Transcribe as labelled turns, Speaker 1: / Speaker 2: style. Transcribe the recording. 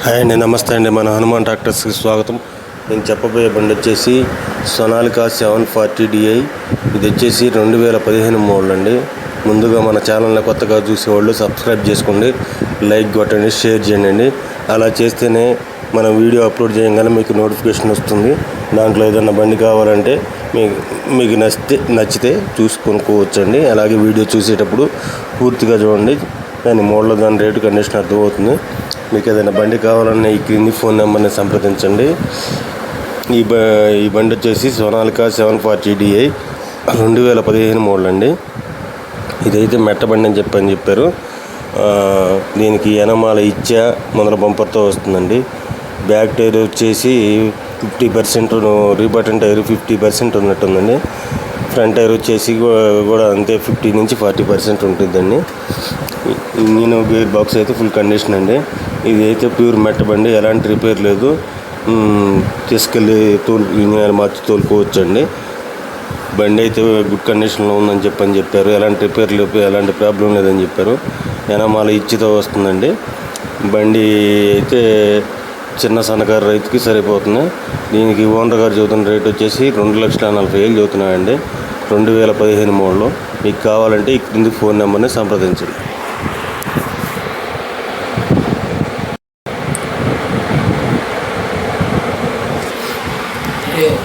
Speaker 1: Hi అండి, నమస్తే అండి. మన హనుమాన్ ట్రాక్టర్స్కి స్వాగతం. నేను చెప్పబోయే బండి వచ్చేసి సొనాలికా 740Di. ఇది వచ్చేసి 2015 మోడల్ అండి. ముందుగా మన ఛానల్ని కొత్తగా చూసేవాళ్ళు సబ్స్క్రైబ్ చేసుకోండి, లైక్ కొట్టండి, షేర్ చేయండి. అలా చేస్తేనే మనం వీడియో అప్లోడ్ చేయగానే మీకు నోటిఫికేషన్ వస్తుంది. దాంట్లో ఏదైనా బండి కావాలంటే మీకు నచ్చితే చూసి కొనుక్కోవచ్చండి. అలాగే వీడియో చూసేటప్పుడు పూర్తిగా చూడండి, దాని మోడల్, దాని రేటు, కండిషన్ అర్థమవుతుంది. మీకు ఏదైనా బండి కావాలన్నా ఈ క్రింది ఫోన్ నెంబర్ని సంప్రదించండి. ఈ బండి వచ్చేసి సొనాలికా 740Di 2015 మోడల్ అండి. ఇదైతే మెట్ట బండి అని చెప్పారు. దీనికి ఎనమాల ఇచ్చా మొదల బంపర్తో వస్తుందండి. బ్యాక్ టైర్ వచ్చేసి 50%, రీబటన్ టైర్ 50% ఉన్నట్టుందండి. ఫ్రంట్ టైర్ వచ్చేసి కూడా అంతే, 50 నుంచి 40% ఉంటుందండి. ఇంజిన్ గేర్ బాక్స్ అయితే ఫుల్ కండిషన్ అండి. ఇది అయితే ప్యూర్ మెట్ట బండి, ఎలాంటి రిపేర్ లేదు. తీసుకెళ్ళి ఇంజనీర్ మార్చి తోలుకోవచ్చు అండి. బండి అయితే గుడ్ కండిషన్లో ఉందని చెప్పారు. ఎలాంటి రిపేర్ లేదు, ఎలాంటి ప్రాబ్లం లేదని చెప్పారు. ఎనమాల ఇచ్చితో వస్తుందండి. బండి అయితే చిన్న సన్నకారు రైతుకి సరిపోతుంది. దీనికి ఓనర్ గారు చెబుతున్న రేట్ వచ్చేసి 2,40,000 చెబుతున్నాయండి. 2015 మోడల్. మీకు కావాలంటే ఈ క్రింది ఫోన్ నెంబర్ని సంప్రదించండి.
Speaker 2: Yeah.